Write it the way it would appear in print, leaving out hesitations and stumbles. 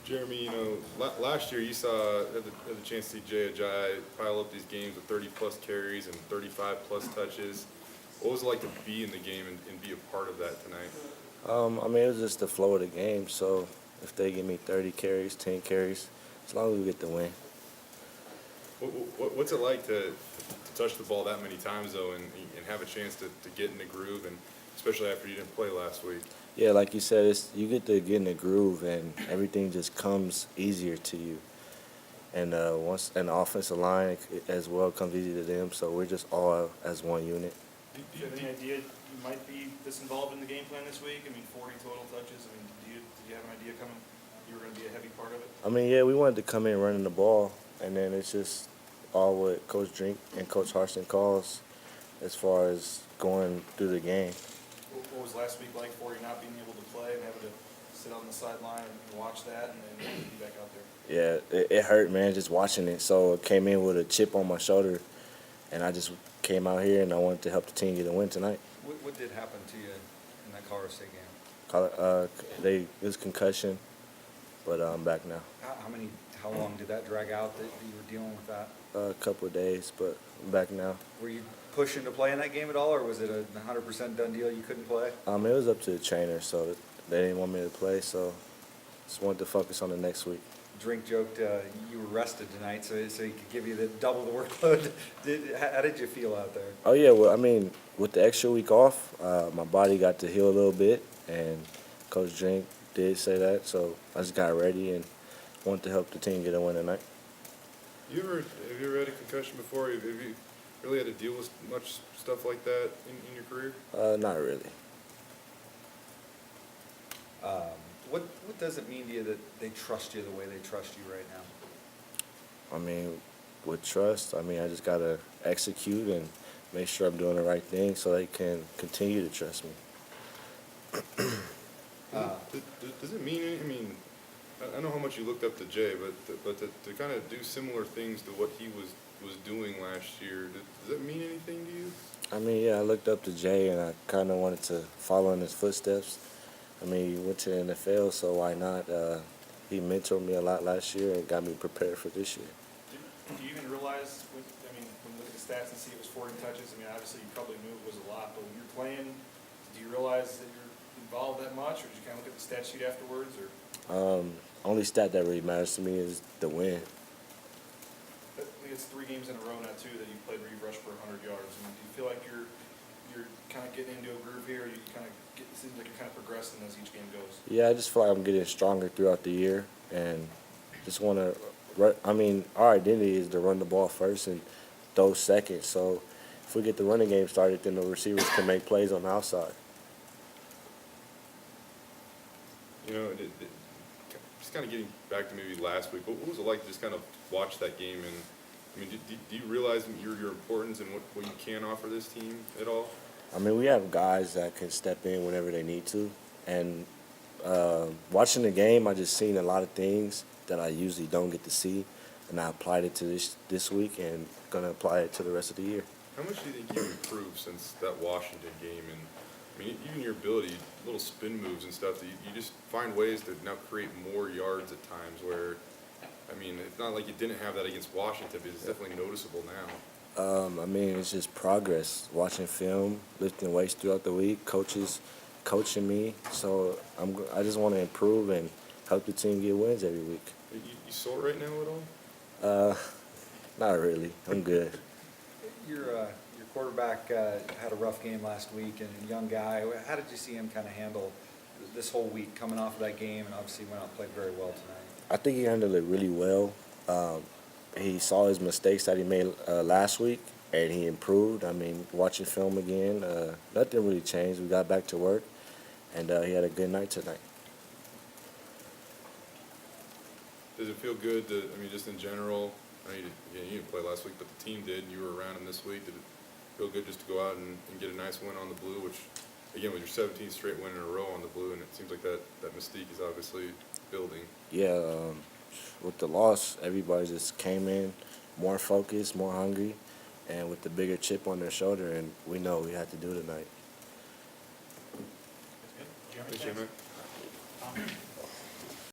Jeremy, last year you had the chance to see Jay Ajayi pile up these games with 30-plus carries and 35-plus touches. What was it like to be in the game and be a part of that tonight? I mean, it was just the flow of the game. So if they give me 30 carries, 10 carries, as long as we get the win. What's it like to touch the ball that many times, though, and have a chance to get in the groove, and especially after you didn't play last week? Yeah, like you said, you get to get in the groove, and everything just comes easier to you. And once the offensive line as well comes easy to them, so we're just all as one unit. Do you have any idea you might be this involved in the game plan this week? I mean, 40 total touches. I mean, did you have an idea coming you were going to be a heavy part of it? I mean, yeah, we wanted to come in running the ball, and then it's just all what Coach Drink and Coach Harston calls as far as going through the game. What was last week like for you, not being able to play and having to sit on the sideline and watch that and then be back out there? Yeah, it hurt, man, just watching it. So I came in with a chip on my shoulder, and I just came out here, and I wanted to help the team get a win tonight. What did happen to you in that Colorado State game? It was concussion, but I'm back now. How long did that drag out that you were dealing with that? A couple of days, but I'm back now. Were you pushing to play in that game at all, or was it a 100% done deal you couldn't play? It was up to the trainer, so they didn't want me to play, so just wanted to focus on the next week. Drink joked you were rested tonight, so he could give you double the workload. How did you feel out there? Oh, yeah, well, I mean, with the extra week off, my body got to heal a little bit, and Coach Drink did say that, so I just got ready and wanted to help the team get a win tonight. Have you ever had a concussion before? Have you really had to deal with much stuff like that in your career? Not really. What does it mean to you that they trust you the way they trust you right now? I mean, with trust, I just got to execute and make sure I'm doing the right thing so they can continue to trust me. Does it mean anything? I mean, I know how much you looked up to Jay, but to kind of do similar things to what he was doing last year, does that mean anything to you? I mean, yeah, I looked up to Jay, and I kind of wanted to follow in his footsteps. I mean, he went to the NFL, so why not? He mentored me a lot last year and got me prepared for this year. Do you even realize, when you look at the stats and see it was 40 touches, I mean, obviously you probably knew it was a lot, but when you're playing, do you realize that you're involved that much, or did you kind of look at the stat sheet afterwards? Or? Only stat that really matters to me is the win. I think it's 3 games in a row now, too, that you played where you rushed for 100 yards. I mean, do you feel like you're kind of getting into a groove here? It seems like you're kind of progressing as each game goes. Yeah, I just feel like I'm getting stronger throughout the year, and just want to. Our identity is to run the ball first and throw second. So if we get the running game started, then the receivers can make plays on the outside. Just kind of getting back to maybe last week, what was it like to just kind of watch that game? And I mean, do you realize your importance and what you can offer this team at all? I mean, we have guys that can step in whenever they need to. And watching the game, I just seen a lot of things that I usually don't get to see. And I applied it to this week and going to apply it to the rest of the year. How much do you think you've improved since that Washington game? And I mean, even your ability, little spin moves and stuff, that you just find ways to now create more yards at times where, I mean, it's not like you didn't have that against Washington, but it's definitely noticeable now. It's just progress. Watching film, lifting weights throughout the week, coaches coaching me. So I just want to improve and help the team get wins every week. You sore right now at all? Not really. I'm good. Your quarterback had a rough game last week, and a young guy. How did you see him kind of handle this whole week coming off of that game, and obviously went out and played very well tonight? I think he handled it really well. He saw his mistakes that he made last week, and he improved. I mean, watching film again, nothing really changed. We got back to work, and he had a good night tonight. Does it feel good just in general? I mean, you didn't play last week, but the team did, and you were around him this week. Did it feel good just to go out and get a nice win on the blue, which, again, was your 17th straight win in a row on the blue, and it seems like that mystique is obviously building. Yeah, with the loss, everybody just came in more focused, more hungry, and with the bigger chip on their shoulder, and we know we had to do it tonight. That's good. Jeremy, Appreciate it, thanks. man.